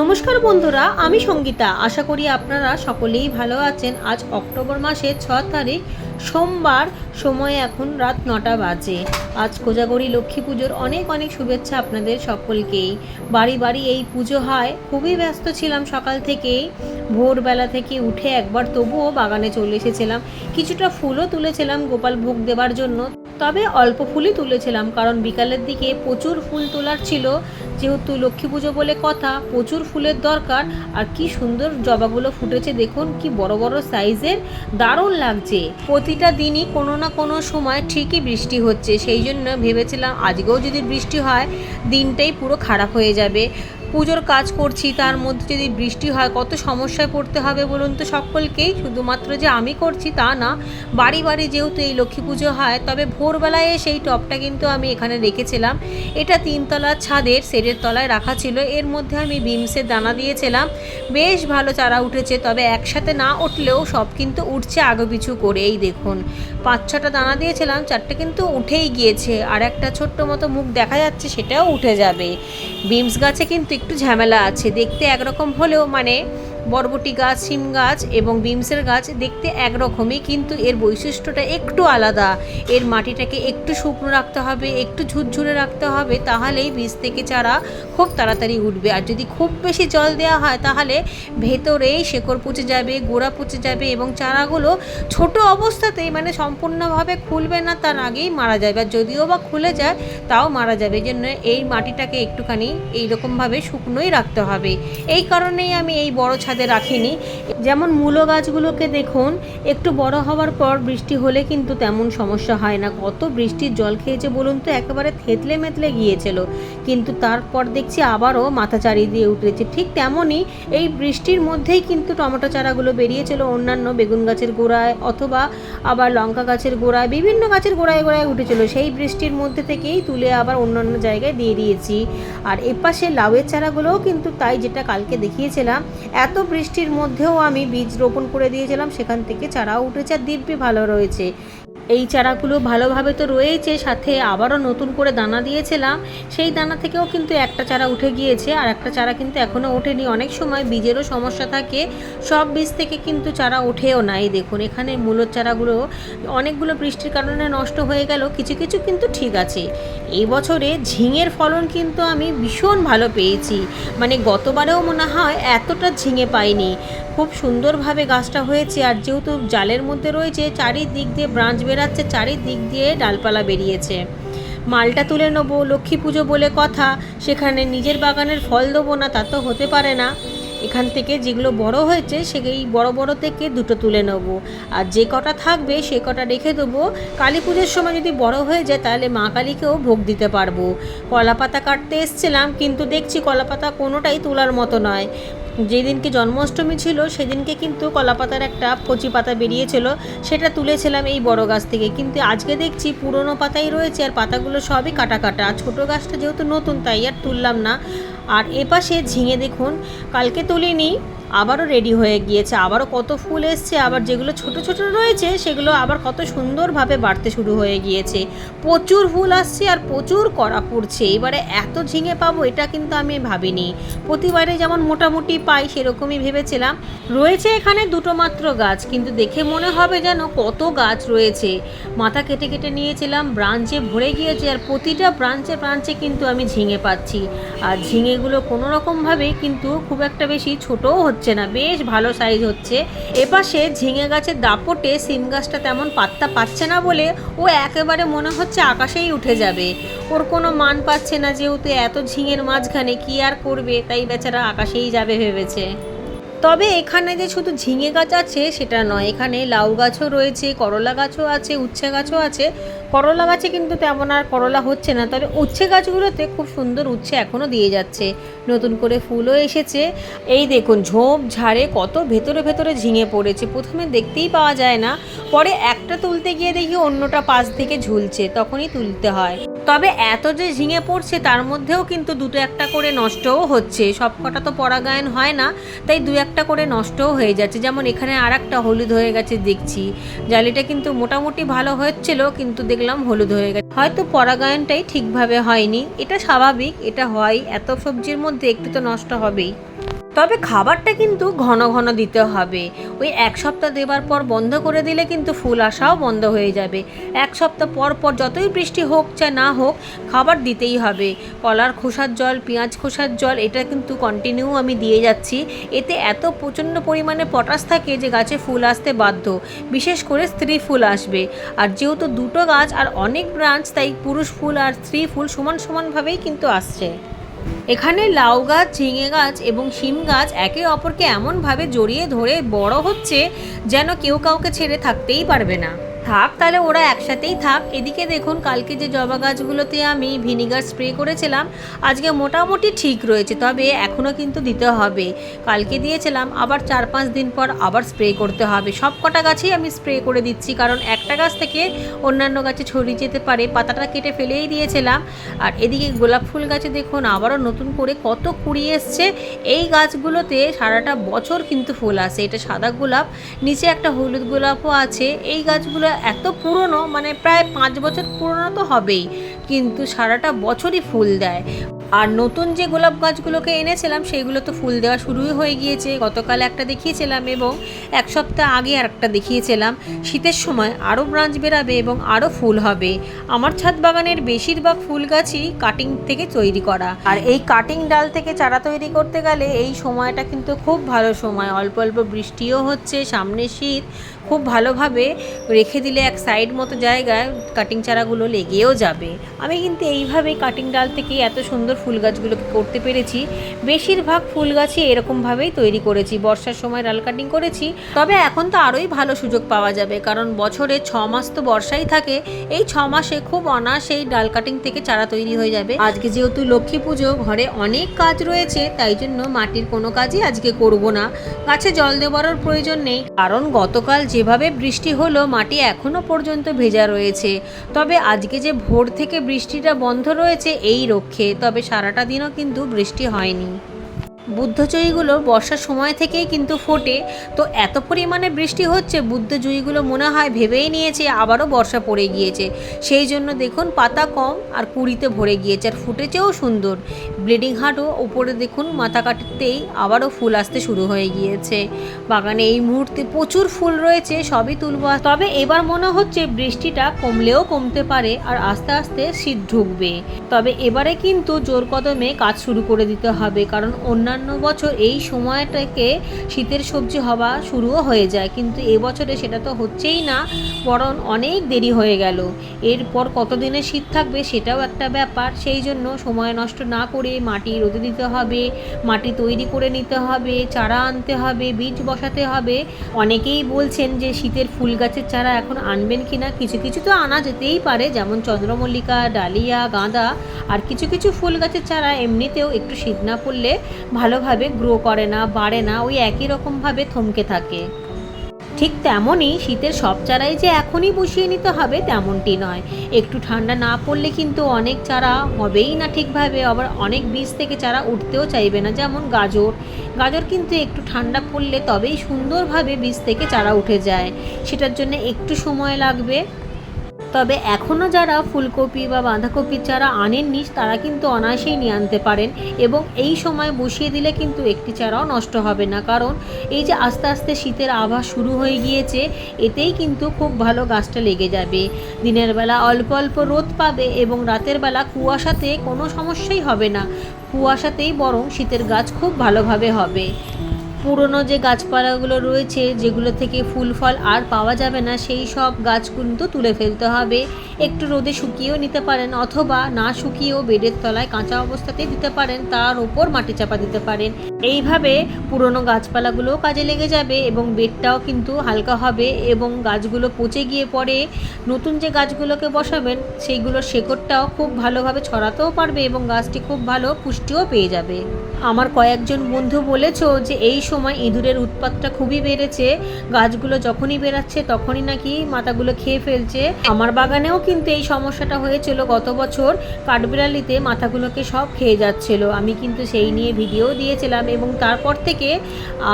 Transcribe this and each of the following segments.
নমস্কার বন্ধুরা, আমি সঙ্গীতা। আশা করি আপনারা সকলেই ভালো আছেন। আজ অক্টোবর মাসের 6 তারিখ সোমবার, সময় এখন রাত 9টা বাজে। আজ কোজাগরী লক্ষ্মী পুজোর অনেক অনেক শুভেচ্ছা আপনাদের সকলকেই। বাড়ি বাড়ি এই পুজো হয়, খুবই ব্যস্ত ছিলাম সকাল থেকেই। ভোরবেলা থেকে উঠে একবার তবুও বাগানে চলে এসেছিলাম। কিছুটা ফুলও তুলেছিলাম গোপাল ভোগ দেওয়ার জন্য, তবে অল্প ফুলই তুলেছিলাম, কারণ বিকালের দিকে প্রচুর ফুল তোলার ছিল। যেহেতু লক্ষ্মী পুজো বলে কথা, প্রচুর ফুলের দরকার। আর কি সুন্দর জবাগুলো ফুটেছে দেখুন, কি বড় বড় সাইজের, দারুণ লাগছে। প্রতিটা দিনই কোনো না কোনো সময় ঠিকই বৃষ্টি হচ্ছে, সেই জন্য ভেবেছিলাম আজকেও যদি বৃষ্টি হয় দিনটাই পুরো খারাপ হয়ে যাবে। পুজোর কাজ করছি, তার মধ্যে যদি বৃষ্টি হয় কত সমস্যায় পড়তে হবে বলুন তো সকলকেই। শুধুমাত্র যে আমি করছি তা না, বাড়ি বাড়ি যেহেতু এই লক্ষ্মী পুজো হয়। তবে ভোরবেলায় সেই টবটা কিন্তু আমি এখানে রেখেছিলাম। এটা 3তলার ছাদের শেডের তলায় রাখা ছিল। এর মধ্যে আমি বিমসের দানা দিয়েছিলাম, বেশ ভালো চারা উঠেছে। তবে একসাথে না উঠলেও সব কিন্তু উঠছে আগপিছু করে। এই দেখুন, 5-6টা দানা দিয়েছিলাম, 4টে কিন্তু উঠেই গিয়েছে। আর একটা ছোট্ট মতো মুখ দেখা যাচ্ছে, সেটাও উঠে যাবে। বিমস গাছে কিন্তু একটু ঝামেলা আছে, দেখতে একরকম হলেও বরবটি গাছ, শিম গাছ এবং বিমসের গাছ দেখতে একরকমই, কিন্তু এর বৈশিষ্ট্যটা একটু আলাদা। এর মাটিটাকে একটু শুকনো রাখতে হবে, একটু ঝুরঝুরে রাখতে হবে, তাহলেই বীজ থেকে চারা খুব তাড়াতাড়ি উঠবে। আর যদি খুব বেশি জল দেওয়া হয় তাহলে ভেতরেই শেকড় পচে যাবে, গোড়া পচে যাবে এবং চারাগুলো ছোট অবস্থাতেই সম্পূর্ণভাবে খুলবে না, তার আগেই মারা যাবে। আর যদিও বা খুলে যায় তাও মারা যাবে। এই জন্য এই মাটিটাকে একটুখানি এইরকমভাবে শুকনোই রাখতে হবে। এই কারণেই আমি এই বড় ছাদে রাখিনি। যেমন মূলো গাছগুলোকে দেখুন, একটু বড় হওয়ার পর বৃষ্টি হলে কিন্তু তেমন সমস্যা হয় না। কত বৃষ্টির জল খেয়েছে বলুন তো, একেবারে থেতলে মেতলে গিয়েছিল, কিন্তু তারপর দেখছি আবারও মাথা চাড়িয়ে দিয়ে উঠেছে। ঠিক তেমনই এই বৃষ্টির মধ্যেই কিন্তু টমেটো চারাগুলো বেরিয়েছিল অন্যান্য বেগুন গাছের গোড়ায়, অথবা আবার লঙ্কা গাছের গোড়ায়, বিভিন্ন গাছের গোড়ায় গোড়ায় উঠেছিল। সেই বৃষ্টির মধ্যে থেকেই তুলে আবার অন্যান্য জায়গায় দিয়ে দিয়েছি। আর এপাশে লাউয়ের চারাগুলোও কিন্তু তাই, যেটা কালকে দেখিয়েছিলাম, এত বৃষ্টির মধ্যেও আমি বীজ রোপণ করে দিয়েছিলাম, সেখান থেকে চারাও উঠেছে আর দিব্যি ভালো রয়েছে। এই চারাগুলো ভালোভাবে তো রয়েছে, সাথে আবারও নতুন করে দানা দিয়েছিলাম, সেই দানা থেকেও কিন্তু একটা চারা উঠে গিয়েছে, আর একটা চারা কিন্তু এখনও ওঠেনি। অনেক সময় বীজেরও সমস্যা থাকে, সব বীজ থেকে কিন্তু চারা ওঠেও না। এই দেখুন, এখানে মূলোর চারাগুলো অনেকগুলো বৃষ্টির কারণে নষ্ট হয়ে গেল, কিছু কিছু কিন্তু ঠিক আছে। এই বছরে ঝিঙের ফলন কিন্তু আমি ভীষণ ভালো পেয়েছি। গতবারেও মনে হয় এতটা ঝিঙে পাইনি। খুব সুন্দরভাবে গাছটা হয়েছে। আর যেহেতু জালের মধ্যে রয়েছে, চারিদিক দিয়ে ব্রাঞ্চ বেরাচ্ছে, চারিদিক দিয়ে ডালপালা বেরিয়েছে। মালটা তুলে নেবো, লক্ষ্মী পুজো বলে কথা, সেখানে নিজের বাগানের ফল দেবো না তা তো হতে পারে না। এখান থেকে যেগুলো বড় হয়েছে সেই বড় বড় থেকে 2টো তুলে নেব, আর যে কটা থাকবে সে কটা রেখে দেবো। কালী পুজোর সময় যদি বড় হয়ে যায় তাহলে মা কালীকেও ভোগ দিতে পারবো। কলা পাতা কাটতে এসছিলাম, কিন্তু দেখছি কলা পাতা কোনোটাই তোলার মতো নয়। যেদিনকে জন্মাষ্টমী ছিল সেদিনকে কিন্তু কলাপাতার একটা কচি পাতা বেরিয়েছিল, সেটা তুলেছিলাম এই বড় গাছ থেকে, কিন্তু আজকে দেখছি পুরনো পাতাই রয়েছে আর পাতাগুলো সবই কাটা কাটা। আর ছোটো গাছটা যেহেতু নতুন তাই আর তুললাম না। আর এপাশে ঝিঙে দেখুন, কালকে তুলিনি, আবারও রেডি হয়ে গিয়েছে, আবারও কত ফুল এসছে। আবার যেগুলো ছোট ছোট রয়েছে সেগুলো আবার কত সুন্দরভাবে বাড়তে শুরু হয়ে গিয়েছে। প্রচুর ফুল আসছে আর প্রচুর কড়া পড়ছে। এবারে এত ঝিঙে পাবো এটা কিন্তু আমি ভাবিনি। প্রতিবারে যেমন মোটামুটি পাই সেরকমই ভেবেছিলাম। রয়েছে এখানে 2টো মাত্র গাছ, কিন্তু দেখে মনে হবে যেন কত গাছ রয়েছে। মাথা কেটে কেটে নিয়েছিলাম, ব্রাঞ্চে ভরে গিয়েছে, আর প্রতিটা ব্রাঞ্চে ব্রাঞ্চে কিন্তু আমি ঝিঙে পাচ্ছি। আর ঝিঙেগুলো কোনো রকমভাবে কিন্তু খুব একটা বেশি ছোটও হচ্ছে না, বেশ ভালো সাইজ হচ্ছে। এপাশে ঝিঙে গাছের দাপটে সিম গাছটা তেমন পাত্তা পাচ্ছে না বলে ও একেবারে মনে হচ্ছে আকাশেই উঠে যাবে। ওর কোনো মান পাচ্ছে না, যেহেতু এত ঝিঙের মাঝখানে কি আর করবে, তাই বেচারা আকাশেই যাবে ভেবেছে। তবে এখানে যে শুধু ঝিঙে গাছ আছে সেটা নয়, এখানে লাউ গাছও রয়েছে, করলা গাছও আছে, উচ্ছে গাছও আছে। করলা গাছে কিন্তু তেমন আর করলা হচ্ছে না, তবে উচ্ছে গাছগুলোতে খুব সুন্দর উচ্ছে এখনও দিয়ে যাচ্ছে, নতুন করে ফুলও এসেছে। এই দেখুন, ঝোপ ঝাড়ে কত ভেতরে ভেতরে ঝিঙে পড়েছে, প্রথমে দেখতেই পাওয়া যায় না, পরে একটা তুলতে গিয়ে দেখি অন্যটা পাশ থেকে ঝুলছে, তখনই তুলতে হয়। তবে এত যে ঝিঙে পড়ছে তার মধ্যেও কিন্তু 2-1টা করে নষ্টও হচ্ছে, সব কটা তো পরাগায়ন হয় না, তাই 2-1টা করে নষ্টও হয়ে যাচ্ছে। যেমন এখানে আর একটা হলুদ হয়ে গেছে দেখছি, জালিটা কিন্তু মোটামুটি ভালো হচ্ছিল, কিন্তু দেখলাম হলুদ হয়ে গেছে, হয়তো পরাগায়নটাই ঠিকভাবে হয়নি। এটা স্বাভাবিক, এটা হয়, এত সবজির মধ্যে একটু তো নষ্ট হবেই। তবে খাবারটা কিন্তু ঘন ঘন দিতে হবে। ওই 1 সপ্তাহ দেবার পর বন্ধ করে দিলে কিন্তু ফুল আসাও বন্ধ হয়ে যাবে। 1 সপ্তাহ পর পর যতই বৃষ্টি হোক চাই না হোক খাবার দিতেই হবে। কলার খোসার জল, পেঁয়াজ খোসার জল এটা কিন্তু কন্টিনিউ আমি দিয়ে যাচ্ছি। এতে এত প্রচণ্ড পরিমাণে পটাশ থাকে যে গাছে ফুল আসতে বাধ্য, বিশেষ করে স্ত্রী ফুল আসবে। আর যেহেতু দুটো গাছ আর অনেক ব্রাঞ্চ, তাই পুরুষ ফুল আর স্ত্রী ফুল সমান সমানভাবেই কিন্তু আসছে। এখানে লাউ গাছ, ঝিঙে গাছ এবং শিম গাছ একে অপরকে এমনভাবে জড়িয়ে ধরে বড় হচ্ছে যেন কেউ কাউকে ছেড়ে থাকতেই পারবে না। থাক তাহলে ওরা একসাথেই থাক। এদিকে দেখুন, কালকে যে জবা গাছগুলোতে আমি ভিনিগার স্প্রে করেছিলাম আজকে মোটামুটি ঠিক রয়েছে, তবে এখনও কিন্তু দিতে হবে। কালকে দিয়েছিলাম, আবার 4-5 দিন পর আবার স্প্রে করতে হবে। সব কটা গাছেই আমি স্প্রে করে দিচ্ছি, কারণ একটা গাছ থেকে অন্যান্য গাছে ছড়িয়ে যেতে পারে। পাতাটা কেটে ফেলেই দিয়েছিলাম। আর এদিকে গোলাপ ফুল গাছে দেখুন আবারও নতুন করে কত কুড়ি এসছে। এই গাছগুলোতে সারাটা বছর কিন্তু ফুল আসে। এটা সাদা গোলাপ, নিচে একটা হলুদ গোলাপও আছে। এই গাছগুলো এত পুরনো, মানে প্রায় 5 বছর পুরনো তো হবেই, কিন্তু সারাটা বছরই ফুল দেয়। আর নতুন যে গোলাপ গাছগুলোকে এনেছিলাম সেইগুলো তো ফুল দেওয়া শুরুই হয়ে গিয়েছে। গতকাল একটা দেখিয়েছিলাম এবং 1 সপ্তাহ আগে আর একটা দেখিয়েছিলাম। শীতের সময় আরও ব্রাঞ্চ বেরাবে এবং আরও ফুল হবে। আমার ছাদ বাগানের বেশিরভাগ ফুল গাছই কাটিং থেকে তৈরি করা, আর এই কাটিং ডাল থেকে চারা তৈরি করতে গেলে এই সময়টা কিন্তু খুব ভালো সময়। অল্প অল্প বৃষ্টিও হচ্ছে, সামনে শীত, খুব ভালোভাবে রেখে দিলে এক সাইড মতো জায়গায় কাটিং চারাগুলো লেগেও যাবে। আমি কিন্তু এইভাবেই কাটিং ডাল থেকে এত সুন্দর ফুল গাছগুলোকে করতে পেরেছি। বেশিরভাগ ফুল গাছই এরকমভাবেই তৈরি করেছি। বর্ষার সময় ডাল কাটিং করেছি, তবে এখন তো আরোই ভালো সুযোগ পাওয়া যাবে, কারণ বছরে 6 মাস তো বর্ষাই থাকে। এই 6 মাসে খুব অনায়াসেই ডাল কাটিং থেকে চারা তৈরি হয়ে যাবে। আজকে যেহেতু লক্ষ্মী পুজো, ঘরে অনেক কাজ রয়েছে, তাই জন্য মাটির কোনো কাজই আজকে করব না। গাছে জল দেওয়ারও প্রয়োজন নেই, কারণ গতকাল যেভাবে বৃষ্টি হলো মাটি এখনো পর্যন্ত ভেজা রয়েছে। তবে আজকে যে ভোর থেকে বৃষ্টিটা বন্ধ রয়েছে এই রক্ষে, তবে সারাটা দিনও কিন্তু বৃষ্টি হয়নি। বুদ্ধজয়ীগুলো বর্ষার সময় থেকেই কিন্তু ফোটে, তো এত পরিমাণে বৃষ্টি হচ্ছে বুদ্ধজয়ীগুলো মনে হয় ভেবেই নিয়েছে আবারও বর্ষা পড়ে গিয়েছে। সেই জন্য দেখুন পাতা কম আর কুঁড়িতে ভরে গিয়েছে, আর ফুটেছেও সুন্দর। ব্লিডিং হার্টও উপরে দেখুন মাথা কাটতেই আবারও ফুল আসতে শুরু হয়ে গিয়েছে। বাগানে এই মুহূর্তে প্রচুর ফুল রয়েছে, সবই তুলব। তবে এবার মনে হচ্ছে বৃষ্টিটা কমলেও কমতে পারে আর আস্তে আস্তে শীত ঢুকবে। তবে এবারে কিন্তু জোর কদমে কাজ শুরু করে দিতে হবে, কারণ অন্যান্য বছর এই সময়টাকে শীতের সবজি হওয়া শুরুও হয়ে যায়, কিন্তু এবছরে সেটা তো হচ্ছেই না, বরং অনেক দেরি হয়ে গেল। এরপর কতদিনে শীত থাকবে সেটাও একটা ব্যাপার। সেই জন্য সময় নষ্ট না করে মাটি রোদে দিতে হবে, মাটি তৈরি করে নিতে হবে, চারা আনতে হবে, বীজ বসাতে হবে। অনেকেই বলছেন যে শীতের ফুল গাছের চারা এখন আনবেন কিনা। কিছু কিছু তো আনা যেতেই পারে, যেমন চন্দ্রমল্লিকা, ডালিয়া, গাঁদা, আর কিছু কিছু ফুল গাছের চারা এমনিতেও একটু শীত না পড়লে ভালোভাবে গ্রো করে না, বাড়ে না, ওই একই রকমভাবে থমকে থাকে। ঠিক তেমনই শীতের সব চারাই যে এখনই বসিয়ে নিতে হবে তেমনটি নয়। একটু ঠান্ডা না পড়লে কিন্তু অনেক চারা হবেই না ঠিকভাবে, আবার অনেক বীজ থেকে চারা উঠতেও চাইবে না। যেমন গাজর কিন্তু একটু ঠান্ডা পড়লে তবেই সুন্দরভাবে বীজ থেকে চারা উঠে যায়, সেটার জন্য একটু সময় লাগবে। তবে এখনও যারা ফুলকপি বা বাঁধাকপির চারা আনেননি তারা কিন্তু অনায়াসেই নিয়ে আনতে পারেন, এবং এই সময় বসিয়ে দিলে কিন্তু একটি চারাও নষ্ট হবে না, কারণ এই যে আস্তে আস্তে শীতের আভাস শুরু হয়ে গিয়েছে, এতেই কিন্তু খুব ভালো গাছটা লেগে যাবে। দিনের বেলা অল্প অল্প রোদ পাবে এবং রাতের বেলা কুয়াশাতে কোনো সমস্যাই হবে না। কুয়াশাতেই বরং শীতের গাছ খুব ভালোভাবে হবে। পুরনো যে গাছপালাগুলো রয়েছে যেগুলো থেকে ফুল ফল আর পাওয়া যাবে না, সেই সব গাছ কিন্তু তুলে ফেলতে হবে। একটু রোদে শুকিয়েও নিতে পারেন, অথবা না শুকিয়েও বেডের তলায় কাঁচা অবস্থাতেই দিতে পারেন, তার উপর মাটি চাপা দিতে পারেন। এইভাবে পুরনো গাছপালাগুলোও কাজে লেগে যাবে এবং বেডটাও কিন্তু হালকা হবে, এবং গাছগুলো পচে গিয়ে পরে নতুন যে গাছগুলোকে বসাবেন সেইগুলোর শেকড়টাও খুব ভালোভাবে ছড়াতেও পারবে এবং গাছটি খুব ভালো পুষ্টিও পেয়ে যাবে। আমার কয়েকজন বন্ধু বলেছো যে এই সময় ইঁদুরের উৎপাতটা খুবই বেড়েছে, গাছগুলো যখনই বেরাচ্ছে তখনই নাকি মাথাগুলো খেয়ে ফেলছে। আমার বাগানেও কিন্তু এই সমস্যাটা হয়েছিল গত বছর, কাঠবিড়ালিতে মাথাগুলোকে সব খেয়ে যাচ্ছিল। আমি কিন্তু সেই নিয়ে ভিডিও দিয়েছিলাম, এবং তারপর থেকে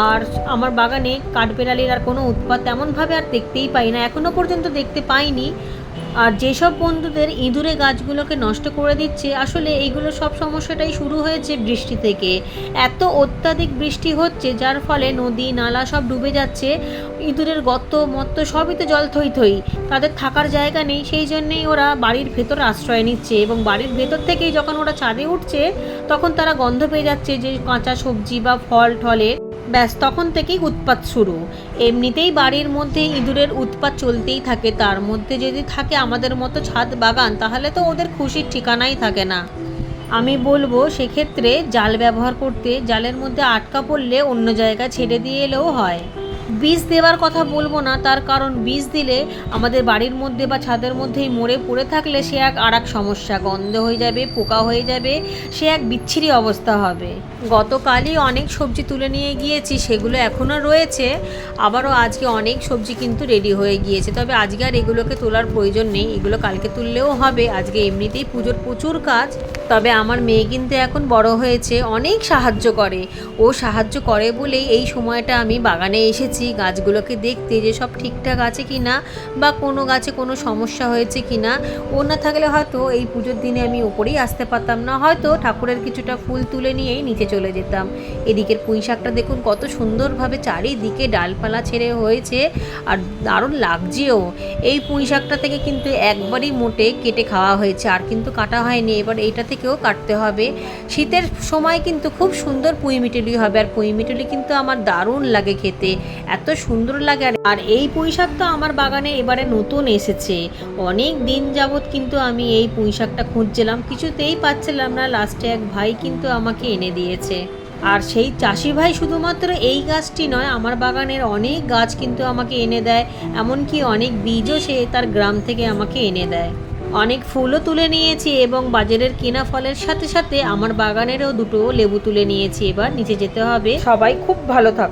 আর আমার বাগানে কাঠবিড়ালির আর কোনো উৎপাত তেমনভাবে আর দেখতেই পাই না, এখনও পর্যন্ত দেখতে পাইনি। আর যেসব বন্ধুদের ইঁদুরে গাছগুলোকে নষ্ট করে দিচ্ছে, আসলে এইগুলো সব সমস্যাটাই শুরু হয়েছে বৃষ্টি থেকে। এত অত্যাধিক বৃষ্টি হচ্ছে যার ফলে নদী নালা সব ডুবে যাচ্ছে, ইঁদুরের গর্ত মত্ত সবই তো জল থই থই, তাদের থাকার জায়গা নেই। সেই জন্যেই ওরা বাড়ির ভেতর আশ্রয় নিচ্ছে, এবং বাড়ির ভেতর থেকেই যখন ওরা ছাদে উঠছে তখন তারা গন্ধ পেয়ে যাচ্ছে যে কাঁচা সবজি বা ফল টলের, ব্যাস তখন থেকেই উৎপাত শুরু। এমনিতেই বাড়ির মধ্যে ইঁদুরের উৎপাত চলতেই থাকে, তার মধ্যে যদি থাকে আমাদের মতো ছাদ বাগান, তাহলে তো ওদের খুশির ঠিকানাই থাকে না। আমি বলবো সেক্ষেত্রে জাল ব্যবহার করতে, জালের মধ্যে আটকা পড়লে অন্য জায়গায় ছেড়ে দিয়ে এলেও হয়। বীজ দেওয়ার কথা বলবো না, তার কারণ বীজ দিলে আমাদের বাড়ির মধ্যে বা ছাদের মধ্যেই মরে পড়ে থাকলে সে আর এক সমস্যা, গন্ধ হয়ে যাবে, পোকা হয়ে যাবে, সে এক বিচ্ছিরি অবস্থা হবে। গতকালই অনেক সবজি তুলে নিয়ে গিয়েছি, সেগুলো এখনও রয়েছে, আবারও আজকে অনেক সবজি কিন্তু রেডি হয়ে গিয়েছে। তবে আজকে আর এগুলোকে তোলার প্রয়োজন নেই, এগুলো কালকে তুললেও হবে, আজকে এমনিতেই পুজোর প্রচুর কাজ। তবে আমার মেয়ে কিন্তু এখন বড় হয়েছে, অনেক সাহায্য করে, ও সাহায্য করে বলেই এই সময়টা আমি বাগানে এসেছি গাছগুলোকে দেখতে যে সব ঠিকঠাক আছে কি না, বা কোনো গাছে কোনো সমস্যা হয়েছে কি না। ও না থাকলে হয়তো এই পুজোর দিনে আমি ওপরেই আসতে পারতাম না, হয়তো ঠাকুরের কিছুটা ফুল তুলে নিয়েই নিচে চলে যেতাম। এদিকের পুঁই শাকটা দেখুন কত সুন্দরভাবে চারিদিকে ডালপালা ছেড়ে হয়েছে, আর দারুণ লাগছেও। এই পুঁই শাকটা থেকে কিন্তু একবারই মোটে কেটে খাওয়া হয়েছে, আর কিন্তু কাটা হয়নি, এবার এইটা থেকেও কাটতে হবে। শীতের সময় কিন্তু খুব সুন্দর পুঁই মিটুলি হবে, আর পুঁই মিটুলি কিন্তু আমার দারুণ লাগে খেতে, এত সুন্দর লাগে। আর এই পুঁই শাক তো আমার বাগানে এবারে নতুন এসেছে, অনেক দিন যাবৎ কিন্তু আমি এই পুঁই শাকটা খুঁজছিলাম, কিছুতেই পাচ্ছিলাম না, লাস্টে এক ভাই কিন্তু আমাকে এনে দিয়েছে। আর সেই চাষি ভাই শুধুমাত্র এই গাছটি নয়, আমার বাগানের অনেক গাছ কিন্তু আমাকে এনে দেয়, এমনকি অনেক বীজও সে তার গ্রাম থেকে আমাকে এনে দেয়। অনেক ফুলও তুলে নিয়েছি, এবং বাজারের কেনা ফলের সাথে সাথে আমার বাগানেরও দুটো লেবু তুলে নিয়েছি। এবার নিচে যেতে হবে। সবাই খুব ভালো থাক।